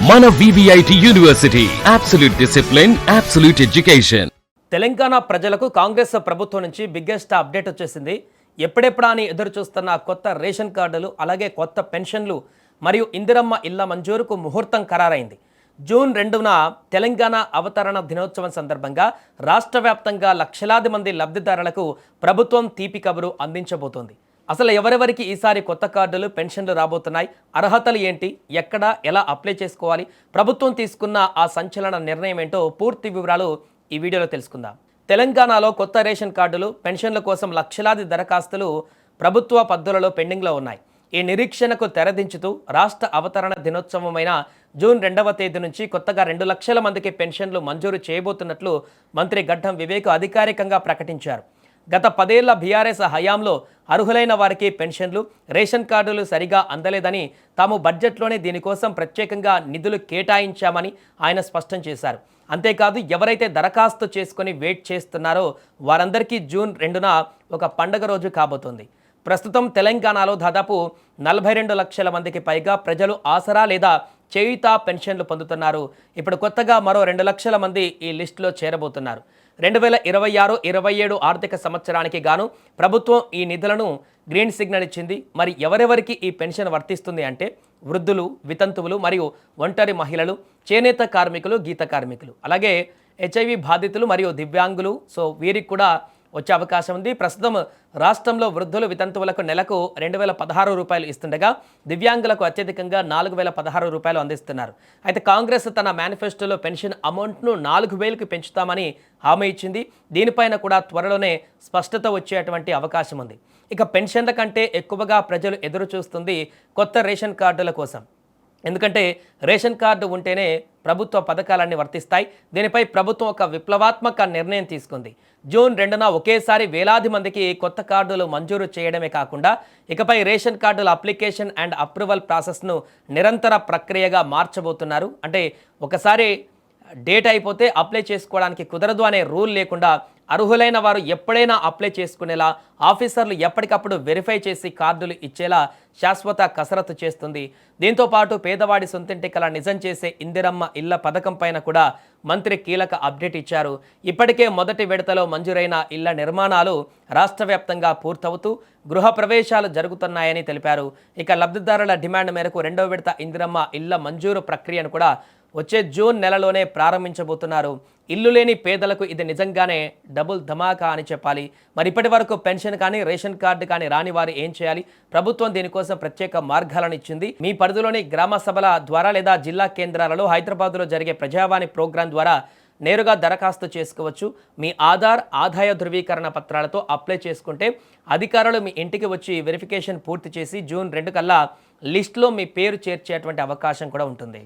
మన VVIT university absolute discipline, absolute education. Telangana ప్రజలకు కాంగ్రెస్ ప్రభుత్వం నుంచి బిగ్గెస్ట్ అప్డేట్ వచ్చేసింది. ఎప్పుడెప్పుడా అని ఎదురు చూస్తున్న కొత్త రేషన్ కార్డులు, అలాగే కొత్త పెన్షన్లు మరియు ఇందిరమ్మ ఇళ్ల మంజూరుకు ముహూర్తం ఖరారైంది. జూన్ 2న తెలంగాణ అవతరణ దినోత్సవం సందర్భంగా రాష్ట్ర వ్యాప్తంగా లక్షలాది మంది లబ్ధిదారులకు ప్రభుత్వం తీపి కబురు అందించబోతోంది. అసలు ఎవరెవరికి ఈసారి కొత్త కార్డులు, పెన్షన్లు రాబోతున్నాయి, అర్హతలు ఏంటి, ఎక్కడ ఎలా అప్లై చేసుకోవాలి, ప్రభుత్వం తీసుకున్న ఆ సంచలన నిర్ణయం ఏంటో పూర్తి వివరాలు ఈ వీడియోలో తెలుసుకుందాం. తెలంగాణలో కొత్త రేషన్ కార్డులు, పెన్షన్ల కోసం లక్షలాది దరఖాస్తులు ప్రభుత్వ పద్ధతులలో పెండింగ్లో ఉన్నాయి. ఈ నిరీక్షణకు తెరదించుతూ రాష్ట్ర అవతరణ దినోత్సవమైన జూన్ 2వ తేదీ నుంచి కొత్తగా 2 లక్షల మందికి పెన్షన్లు మంజూరు చేయబోతున్నట్లు మంత్రి గడ్డం వివేక్ అధికారికంగా ప్రకటించారు. గత 10 ఏళ్ల బీఆర్ఎస్ హయాంలో అర్హులైన వారికి పెన్షన్లు, రేషన్ కార్డులు సరిగా అందలేదని, తాము బడ్జెట్లోనే దీనికోసం ప్రత్యేకంగా నిధులు కేటాయించామని ఆయన స్పష్టం చేశారు. అంతేకాదు, ఎవరైతే దరఖాస్తు చేసుకుని వెయిట్ చేస్తున్నారో వారందరికీ జూన్ 2న ఒక పండగ రోజు కాబోతోంది. ప్రస్తుతం తెలంగాణలో దాదాపు 42 లక్షల మందికి పైగా ప్రజలు ఆసరా లేదా చేయుత పెన్షన్లు పొందుతున్నారు. ఇప్పుడు కొత్తగా మరో 2 లక్షల మంది ఈ లిస్టులో చేరబోతున్నారు. 2026-27 ఆర్థిక సంవత్సరానికి గాను ప్రభుత్వం ఈ నిధులను గ్రీన్ సిగ్నల్ ఇచ్చింది. మరి ఎవరెవరికి ఈ పెన్షన్ వర్తిస్తుంది అంటే వృద్ధులు, వితంతువులు మరియు ఒంటరి మహిళలు, చేనేత కార్మికులు, గీత కార్మికులు, అలాగే హెచ్ఐవి బాధితులు మరియు దివ్యాంగులు. సో వీరికి కూడా వచ్చే అవకాశం ఉంది. ప్రస్తుతం రాష్ట్రంలో వృద్ధులు, వితంతువులకు నెలకు 2016 రూపాయలు ఇస్తుండగా దివ్యాంగులకు అత్యధికంగా 4016 రూపాయలు అందిస్తున్నారు. అయితే కాంగ్రెస్ తన మేనిఫెస్టోలో పెన్షన్ అమౌంట్ను 4000కి పెంచుతామని హామీ ఇచ్చింది. దీనిపైన కూడా త్వరలోనే స్పష్టత వచ్చేటువంటి అవకాశం ఉంది. ఇక పెన్షన్ల కంటే ఎక్కువగా ప్రజలు ఎదురు చూస్తుంది కొత్త రేషన్ కార్డుల కోసం. ఎందుకంటే రేషన్ కార్డు ఉంటేనే ప్రభుత్వ పథకాలన్నీ వర్తిస్తాయి. దీనిపై ప్రభుత్వం ఒక విప్లవాత్మక నిర్ణయం తీసుకుంది. జూన్ 2న ఒకేసారి వేలాది మందికి కొత్త కార్డులు మంజూరు చేయడమే కాకుండా ఇకపై రేషన్ కార్డుల అప్లికేషన్ అండ్ అప్రూవల్ ప్రాసెస్ను నిరంతర ప్రక్రియగా మార్చబోతున్నారు. అంటే ఒకసారి డేట్ అయిపోతే అప్లై చేసుకోవడానికి కుదరదు అనే రూల్ లేకుండా అర్హులైన వారు ఎప్పుడైనా అప్లై చేసుకునేలా ఆఫీసర్లు ఎప్పటికప్పుడు వెరిఫై చేసి కార్డులు ఇచ్చేలా శాశ్వత కసరత్తు చేస్తుంది. దీంతో పాటు పేదవాడి సొంతింటి కల నిజం చేసే ఇందిరమ్మ ఇళ్ల పథకం పైన కూడా మంత్రి కీలక అప్డేట్ ఇచ్చారు. ఇప్పటికే మొదటి విడతలో మంజూరైన ఇళ్ల నిర్మాణాలు రాష్ట్ర వ్యాప్తంగా పూర్తవుతూ గృహ ప్రవేశాలు జరుగుతున్నాయని తెలిపారు. ఇక లబ్ధిదారుల డిమాండ్ మేరకు 2వ విడత ఇందిరమ్మ ఇళ్ల మంజూరు ప్రక్రియను కూడా వచ్చే జూన్ నెలలోనే ప్రారంభించబోతున్నారు. ఇల్లు లేని పేదలకు ఇది నిజంగానే డబుల్ ధమాకా అని చెప్పాలి. మరి ఇప్పటి వరకు పెన్షన్ కానీ, రేషన్ కార్డు కానీ రాని వారు ఏం చేయాలి? ప్రభుత్వం దీనికోసం ప్రత్యేక మార్గాలను ఇచ్చింది. మీ పరిధిలోని గ్రామ సభల ద్వారా లేదా జిల్లా కేంద్రాలలో, హైదరాబాద్లో జరిగే ప్రజావాణి ప్రోగ్రాం ద్వారా నేరుగా దరఖాస్తు చేసుకోవచ్చు. మీ ఆదాయ ధృవీకరణ పత్రాలతో అప్లై చేసుకుంటే అధికారులు మీ ఇంటికి వచ్చి వెరిఫికేషన్ పూర్తి చేసి జూన్ 2 కల్లా లిస్టులో మీ పేరు చేర్చేటువంటి అవకాశం కూడా ఉంటుంది.